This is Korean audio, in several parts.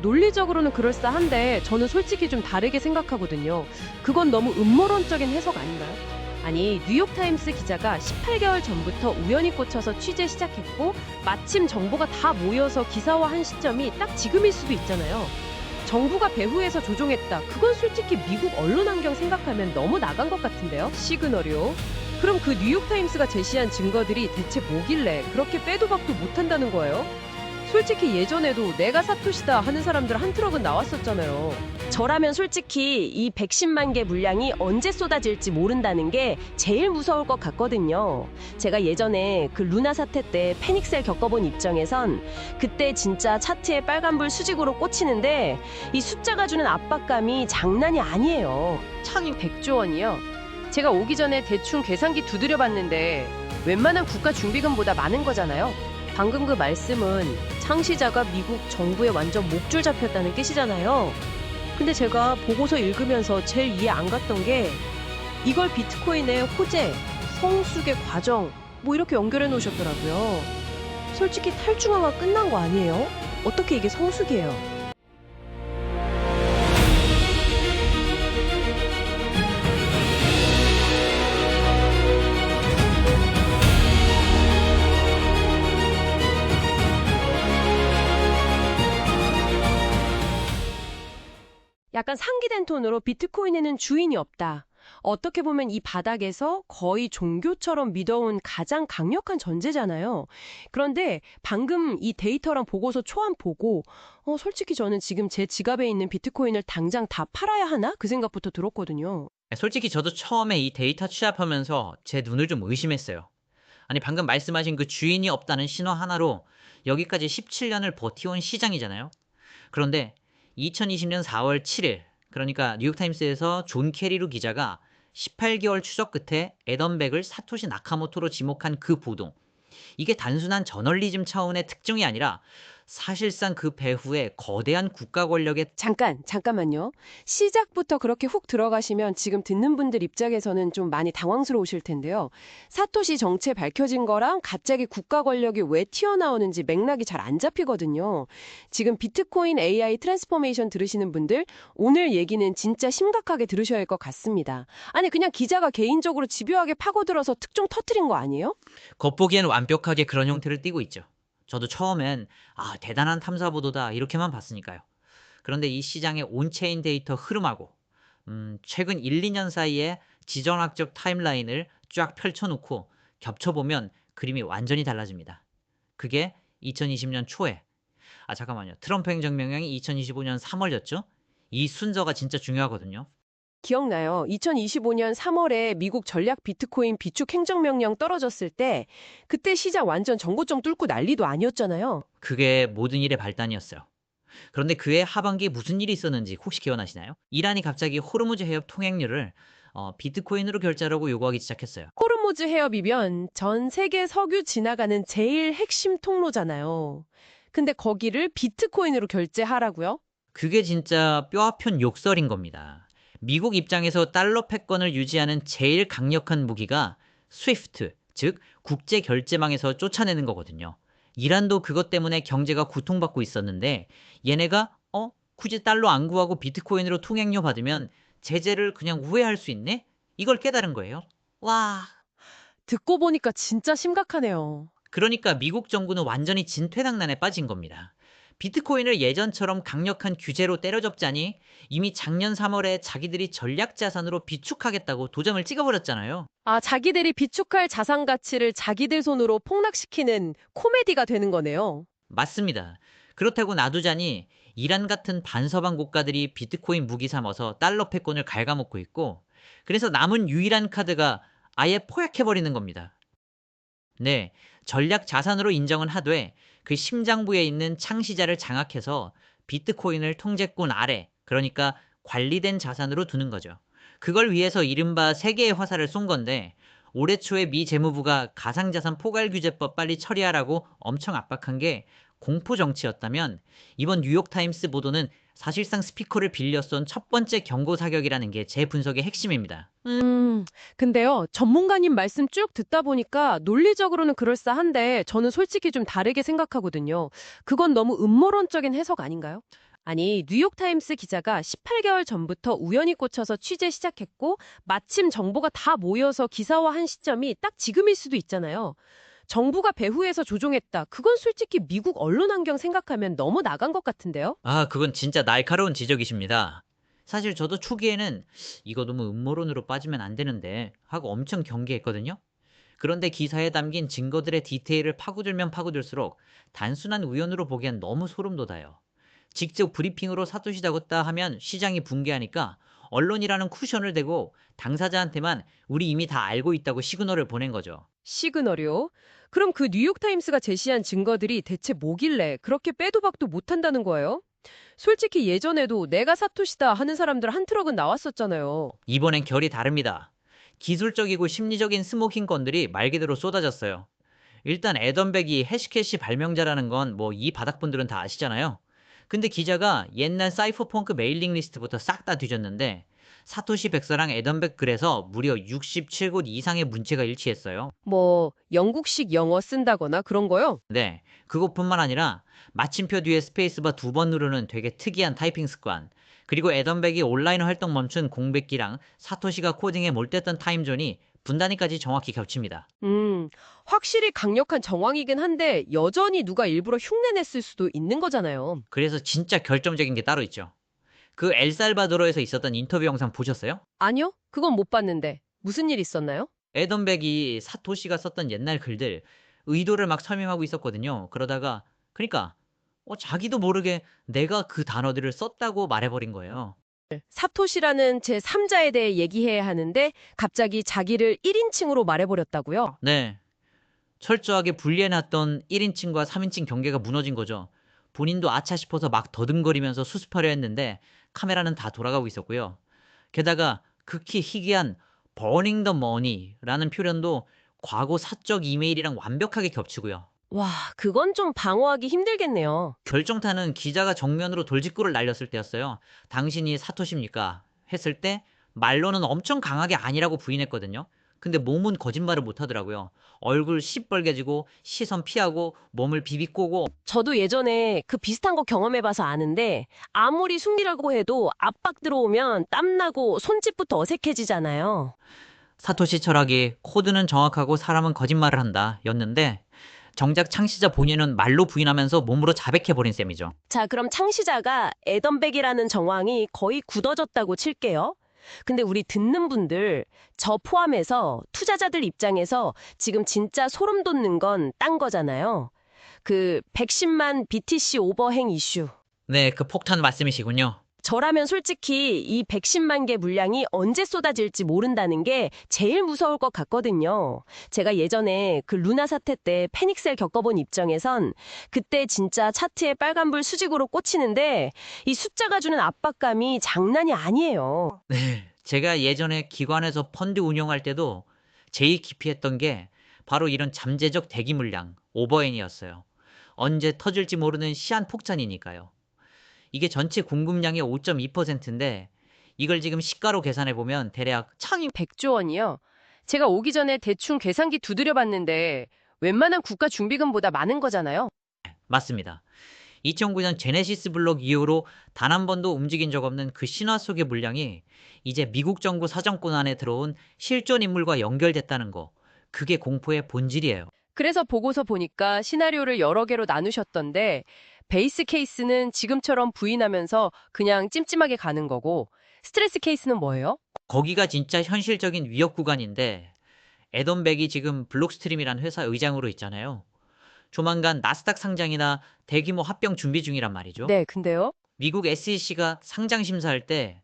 논리적으로는 그럴싸한데 저는 솔직히 좀 다르게 생각하거든요. 그건 너무 음모론적인 해석 아닌가요? 아니, 뉴욕타임스 기자가 18개월 전부터 우연히 꽂혀서 취재 시작했고 마침 정보가 다 모여서 기사화한 시점이 딱 지금일 수도 있잖아요. 정부가 배후에서 조종했다. 그건 솔직히 미국 언론 환경 생각하면 너무 나간 것 같은데요. 시그널이요. 그럼 그 뉴욕타임스가 제시한 증거들이 대체 뭐길래 그렇게 빼도 박도 못한다는 거예요? 솔직히 예전에도 내가 사토시다 하는 사람들 한 트럭은 나왔었잖아요. 저라면 솔직히 이 110만 개 물량이 언제 쏟아질지 모른다는 게 제일 무서울 것 같거든요. 제가 예전에 그 루나 사태 때 패닉셀 겪어본 입장에선 그때 진짜 차트에 빨간불 수직으로 꽂히는데 이 숫자가 주는 압박감이 장난이 아니에요. 창이 100조 원이요. 제가 오기 전에 대충 계산기 두드려 봤는데 웬만한 국가 준비금보다 많은 거잖아요. 방금 그 말씀은 창시자가 미국 정부에 완전 목줄 잡혔다는 뜻이잖아요. 근데 제가 보고서 읽으면서 제일 이해 안 갔던 게 이걸 비트코인의 호재, 성숙의 과정 뭐 이렇게 연결해 놓으셨더라고요. 솔직히 탈중앙화 끝난 거 아니에요? 어떻게 이게 성숙이에요? 약간 상기된 톤으로 비트코인에는 주인이 없다. 어떻게 보면 이 바닥에서 거의 종교처럼 믿어온 가장 강력한 전제잖아요. 그런데 방금 이 데이터랑 보고서 초안 보고 솔직히 저는 지금 제 지갑에 있는 비트코인을 당장 다 팔아야 하나? 그 생각부터 들었거든요. 솔직히 저도 처음에 이 데이터 취합하면서 제 눈을 좀 의심했어요. 아니, 방금 말씀하신 그 주인이 없다는 신호 하나로 여기까지 17년을 버티온 시장이잖아요. 그런데 2020년 4월 7일, 그러니까 뉴욕타임스에서 존 캐리루 기자가 18개월 추적 끝에 에덤백을 사토시 나카모토로 지목한 그 보도. 이게 단순한 저널리즘 차원의 특종이 아니라 사실상 그 배후에 거대한 국가 권력의 잠깐만요. 시작부터 그렇게 훅 들어가시면 지금 듣는 분들 입장에서는 좀 많이 당황스러우실 텐데요. 사토시 정체 밝혀진 거랑 갑자기 국가 권력이 왜 튀어나오는지 맥락이 잘 안 잡히거든요. 지금 비트코인 AI 트랜스포메이션 들으시는 분들, 오늘 얘기는 진짜 심각하게 들으셔야 할 것 같습니다. 아니, 그냥 기자가 개인적으로 집요하게 파고들어서 특종 터트린 거 아니에요? 겉보기엔 완벽하게 그런 형태를 띠고 있죠. 저도 처음엔 대단한 탐사 보도다 이렇게만 봤으니까요. 그런데 이 시장의 온체인 데이터 흐름하고 최근 1, 2년 사이에 지정학적 타임라인을 쫙 펼쳐놓고 겹쳐보면 그림이 완전히 달라집니다. 그게 2020년 초에 잠깐만요. 트럼프 행정명령이 2025년 3월이었죠? 이 순서가 진짜 중요하거든요. 기억나요. 2025년 3월에 미국 전략 비트코인 비축 행정명령 떨어졌을 때 그때 시장 완전 정고점 뚫고 난리도 아니었잖아요. 그게 모든 일의 발단이었어요. 그런데 그해 하반기에 무슨 일이 있었는지 혹시 기억나시나요? 이란이 갑자기 호르무즈 해협 통행료를 비트코인으로 결제하라고 요구하기 시작했어요. 호르무즈 해협이면 전 세계 석유 지나가는 제일 핵심 통로잖아요. 근데 거기를 비트코인으로 결제하라고요? 그게 진짜 뼈아픈 욕설인 겁니다. 미국 입장에서 달러 패권을 유지하는 제일 강력한 무기가 스위프트, 즉 국제 결제망에서 쫓아내는 거거든요. 이란도 그것 때문에 경제가 고통받고 있었는데 얘네가 굳이 달러 안 구하고 비트코인으로 통행료 받으면 제재를 그냥 우회할 수 있네? 이걸 깨달은 거예요. 와. 듣고 보니까 진짜 심각하네요. 그러니까 미국 정부는 완전히 진퇴당난에 빠진 겁니다. 비트코인을 예전처럼 강력한 규제로 때려잡자니 이미 작년 3월에 자기들이 전략 자산으로 비축하겠다고 도장을 찍어버렸잖아요. 아, 자기들이 비축할 자산 가치를 자기들 손으로 폭락시키는 코미디가 되는 거네요. 맞습니다. 그렇다고 놔두자니 이란 같은 반서방 국가들이 비트코인 무기 삼아서 달러 패권을 갉아먹고 있고, 그래서 남은 유일한 카드가 아예 포약해버리는 겁니다. 네, 전략 자산으로 인정은 하되 그 심장부에 있는 창시자를 장악해서 비트코인을 통제권 아래, 그러니까 관리된 자산으로 두는 거죠. 그걸 위해서 이른바 세계의 화살을 쏜 건데, 올해 초에 미 재무부가 가상자산 포괄규제법 빨리 처리하라고 엄청 압박한 게 공포 정치였다면, 이번 뉴욕타임스 보도는 사실상 스피커를 빌려 쏜 첫 번째 경고 사격이라는 게 제 분석의 핵심입니다. 근데요, 전문가님 말씀 쭉 듣다 보니까 논리적으로는 그럴싸한데 저는 솔직히 좀 다르게 생각하거든요. 그건 너무 음모론적인 해석 아닌가요? 아니, 뉴욕타임스 기자가 18개월 전부터 우연히 꽂혀서 취재 시작했고 마침 정보가 다 모여서 기사화한 시점이 딱 지금일 수도 있잖아요. 정부가 배후에서 조종했다. 그건 솔직히 미국 언론 환경 생각하면 너무 나간 것 같은데요? 아, 그건 진짜 날카로운 지적이십니다. 사실 저도 초기에는 이거 너무 음모론으로 빠지면 안 되는데 하고 엄청 경계했거든요. 그런데 기사에 담긴 증거들의 디테일을 파고들면 파고들수록 단순한 우연으로 보기엔 너무 소름 돋아요. 직접 브리핑으로 사토시 다었다 하면 시장이 붕괴하니까 언론이라는 쿠션을 대고 당사자한테만 우리 이미 다 알고 있다고 시그널을 보낸 거죠. 시그널이요? 그럼 그 뉴욕타임스가 제시한 증거들이 대체 뭐길래 그렇게 빼도 박도 못한다는 거예요? 솔직히 예전에도 내가 사토시다 하는 사람들 한 트럭은 나왔었잖아요. 이번엔 결이 다릅니다. 기술적이고 심리적인 스모킹 건들이 말 그대로 쏟아졌어요. 일단 애덤백이 해시캐시 발명자라는 건 뭐 이 바닥분들은 다 아시잖아요. 근데 기자가 옛날 사이퍼펑크 메일링 리스트부터 싹 다 뒤졌는데 사토시 백서랑 애덤백 글에서 무려 67곳 이상의 문체가 일치했어요. 뭐 영국식 영어 쓴다거나 그런 거요? 네, 그것뿐만 아니라 마침표 뒤에 스페이스바 2번 누르는 되게 특이한 타이핑 습관, 그리고 애덤백이 온라인 활동 멈춘 공백기랑 사토시가 코딩에 몰두했던 타임존이 분단위까지 정확히 겹칩니다. 확실히 강력한 정황이긴 한데 여전히 누가 일부러 흉내냈을 수도 있는 거잖아요. 그래서 진짜 결정적인 게 따로 있죠. 그 엘살바도르에서 있었던 인터뷰 영상 보셨어요? 아니요? 그건 못 봤는데. 무슨 일 있었나요? 애덤백이 사토시가 썼던 옛날 글들 의도를 막 설명하고 있었거든요. 그러다가 그러니까 자기도 모르게 내가 그 단어들을 썼다고 말해버린 거예요. 사토시라는 제3자에 대해 얘기해야 하는데 갑자기 자기를 1인칭으로 말해버렸다고요? 네, 철저하게 분리해놨던 1인칭과 3인칭 경계가 무너진 거죠. 본인도 아차 싶어서 막 더듬거리면서 수습하려 했는데 카메라는 다 돌아가고 있었고요. 게다가 극히 희귀한 burning the money라는 표현도 과거 사적 이메일이랑 완벽하게 겹치고요. 와, 그건 좀 방어하기 힘들겠네요. 결정타는 기자가 정면으로 돌직구를 날렸을 때였어요. 당신이 사토시입니까? 했을 때 말로는 엄청 강하게 아니라고 부인했거든요. 근데 몸은 거짓말을 못하더라고요. 얼굴 시뻘개지고 시선 피하고 몸을 비비꼬고. 저도 예전에 그 비슷한 거 경험해봐서 아는데 아무리 숨기라고 해도 압박 들어오면 땀나고 손짓부터 어색해지잖아요. 사토시 철학이 코드는 정확하고 사람은 거짓말을 한다 였는데 정작 창시자 본인은 말로 부인하면서 몸으로 자백해버린 셈이죠. 자, 그럼 창시자가 애덤백이라는 정황이 거의 굳어졌다고 칠게요. 근데 우리 듣는 분들, 저 포함해서 투자자들 입장에서 지금 진짜 소름 돋는 건 딴 거잖아요. 그 110만 BTC 오버행 이슈. 네, 그 폭탄 말씀이시군요. 저라면 솔직히 이 110만 개 물량이 언제 쏟아질지 모른다는 게 제일 무서울 것 같거든요. 제가 예전에 그 루나 사태 때 패닉셀 겪어본 입장에선 그때 진짜 차트에 빨간불 수직으로 꽂히는데 이 숫자가 주는 압박감이 장난이 아니에요. 네, 제가 예전에 기관에서 펀드 운영할 때도 제일 기피했던 게 바로 이런 잠재적 대기 물량, 오버엔이었어요. 언제 터질지 모르는 시한폭탄이니까요. 이게 전체 공급량의 5.2%인데 이걸 지금 시가로 계산해보면 대략 창이 100조 원이요? 제가 오기 전에 대충 계산기 두드려 봤는데 웬만한 국가 준비금보다 많은 거잖아요. 맞습니다. 2009년 제네시스 블록 이후로 단 한 번도 움직인 적 없는 그 신화 속의 물량이 이제 미국 정부 사정권 안에 들어온 실존 인물과 연결됐다는 거. 그게 공포의 본질이에요. 그래서 보고서 보니까 시나리오를 여러 개로 나누셨던데 베이스 케이스는 지금처럼 부인하면서 그냥 찜찜하게 가는 거고 스트레스 케이스는 뭐예요? 거기가 진짜 현실적인 위협 구간인데 애덤백이 지금 블록스트림이란 회사 의장으로 있잖아요. 조만간 나스닥 상장이나 대규모 합병 준비 중이란 말이죠. 네, 근데요? 미국 SEC가 상장 심사할 때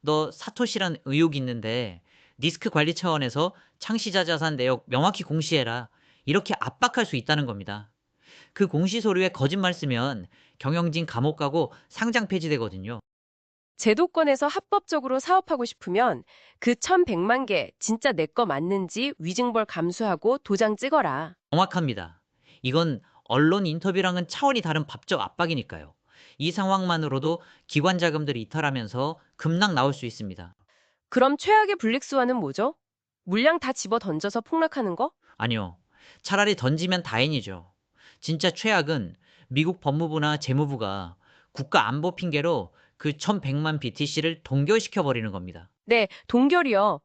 너 사토시란 의혹이 있는데 리스크 관리 차원에서 창시자 자산 내역 명확히 공시해라. 이렇게 압박할 수 있다는 겁니다. 그 공시 서류에 거짓말 쓰면 경영진 감옥 가고 상장 폐지되거든요. 제도권에서 합법적으로 사업하고 싶으면 그 1,100만 개 진짜 내 거 맞는지 위증벌 감수하고 도장 찍어라. 정확합니다. 이건 언론 인터뷰랑은 차원이 다른 법적 압박이니까요. 이 상황만으로도 기관 자금들이 이탈하면서 급락 나올 수 있습니다. 그럼 최악의 블랙스완은 뭐죠? 물량 다 집어 던져서 폭락하는 거? 아니요. 차라리 던지면 다행이죠. 진짜 최악은 미국 법무부나 재무부가 국가 안보 핑계로 그 1100만 BTC를 동결시켜 버리는 겁니다. 네, 동결이요.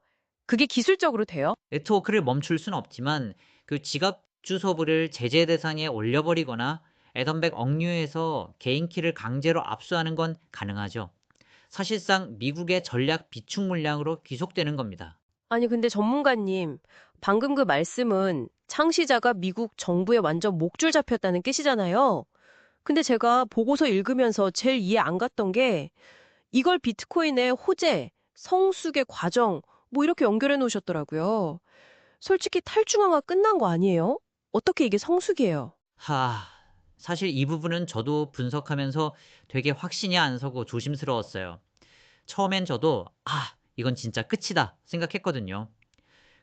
그게 기술적으로 돼요? 네트워크를 멈출 수는 없지만 그 지갑 주소부를 제재 대상에 올려버리거나 애덤백 억류에서 개인키를 강제로 압수하는 건 가능하죠. 사실상 미국의 전략 비축 물량으로 귀속되는 겁니다. 아니, 근데 전문가님, 방금 그 말씀은 창시자가 미국 정부에 완전 목줄 잡혔다는 뜻이잖아요. 근데 제가 보고서 읽으면서 제일 이해 안 갔던 게 이걸 비트코인의 호재, 성숙의 과정, 뭐 이렇게 연결해 놓으셨더라고요. 솔직히 탈중앙화 끝난 거 아니에요? 어떻게 이게 성숙이에요? 하, 사실 이 부분은 저도 분석하면서 되게 확신이 안 서고 조심스러웠어요. 처음엔 저도 이건 진짜 끝이다 생각했거든요.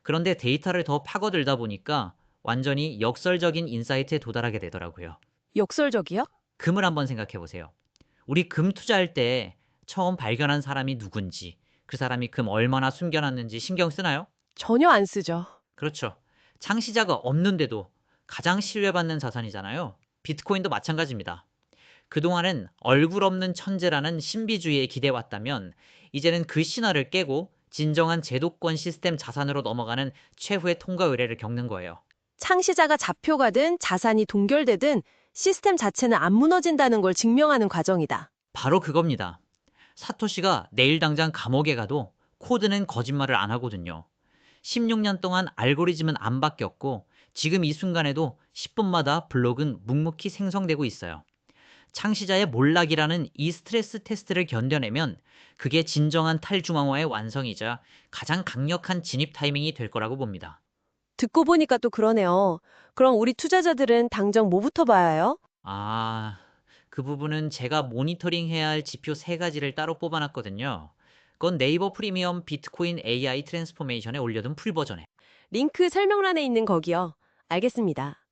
그런데 데이터를 더 파고들다 보니까 완전히 역설적인 인사이트에 도달하게 되더라고요. 역설적이요? 금을 한번 생각해 보세요. 우리 금 투자할 때 처음 발견한 사람이 누군지, 그 사람이 금 얼마나 숨겨놨는지 신경 쓰나요? 전혀 안 쓰죠. 그렇죠. 창시자가 없는데도 가장 신뢰받는 자산이잖아요. 비트코인도 마찬가지입니다. 그동안은 얼굴 없는 천재라는 신비주의에 기대왔다면 이제는 그 신화를 깨고 진정한 제도권 시스템 자산으로 넘어가는 최후의 통과 의례를 겪는 거예요. 창시자가 잡혀가든 자산이 동결되든 시스템 자체는 안 무너진다는 걸 증명하는 과정이다. 바로 그겁니다. 사토시가 내일 당장 감옥에 가도 코드는 거짓말을 안 하거든요. 16년 동안 알고리즘은 안 바뀌었고 지금 이 순간에도 10분마다 블록은 묵묵히 생성되고 있어요. 창시자의 몰락이라는 이 스트레스 테스트를 견뎌내면 그게 진정한 탈중앙화의 완성이자 가장 강력한 진입 타이밍이 될 거라고 봅니다. 듣고 보니까 또 그러네요. 그럼 우리 투자자들은 당장 뭐부터 봐야 해요? 그 부분은 제가 모니터링해야 할 지표 3가지를 따로 뽑아놨거든요. 그건 네이버 프리미엄 비트코인 AI 트랜스포메이션에 올려둔 풀버전에. 링크 설명란에 있는 거기요. 알겠습니다.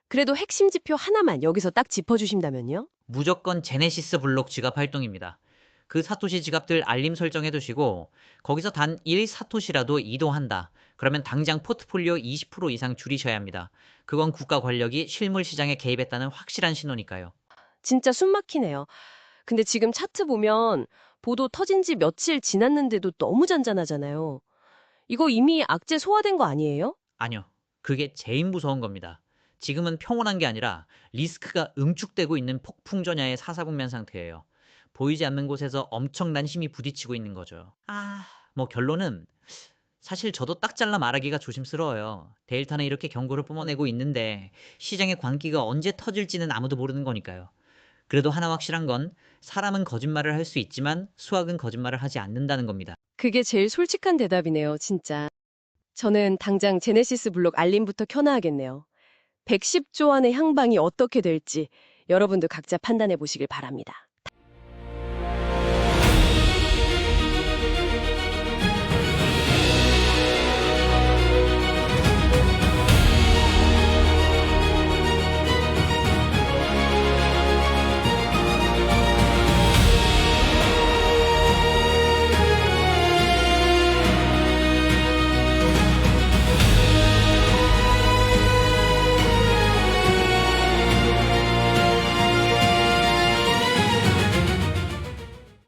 그래도 핵심 지표 하나만 여기서 딱 짚어주신다면요? 무조건 제네시스 블록 지갑 활동입니다. 그 사토시 지갑들 알림 설정해 두시고 거기서 단 1사토시라도 이동한다. 그러면 당장 포트폴리오 20% 이상 줄이셔야 합니다. 그건 국가 권력이 실물 시장에 개입했다는 확실한 신호니까요. 진짜 숨 막히네요. 근데 지금 차트 보면 보도 터진 지 며칠 지났는데도 너무 잔잔하잖아요. 이거 이미 악재 소화된 거 아니에요? 아니요. 그게 제일 무서운 겁니다. 지금은 평온한 게 아니라 리스크가 응축되고 있는 폭풍 전야의 사사국면 상태예요. 보이지 않는 곳에서 엄청난 힘이 부딪히고 있는 거죠. 결론은 사실 저도 딱 잘라 말하기가 조심스러워요. 데일타는 이렇게 경고를 뿜어내고 있는데 시장의 광기가 언제 터질지는 아무도 모르는 거니까요. 그래도 하나 확실한 건 사람은 거짓말을 할 수 있지만 수학은 거짓말을 하지 않는다는 겁니다. 그게 제일 솔직한 대답이네요, 진짜. 저는 당장 제네시스 블록 알림부터 켜놔야겠네요. 110조 원의 향방이 어떻게 될지 여러분도 각자 판단해 보시길 바랍니다.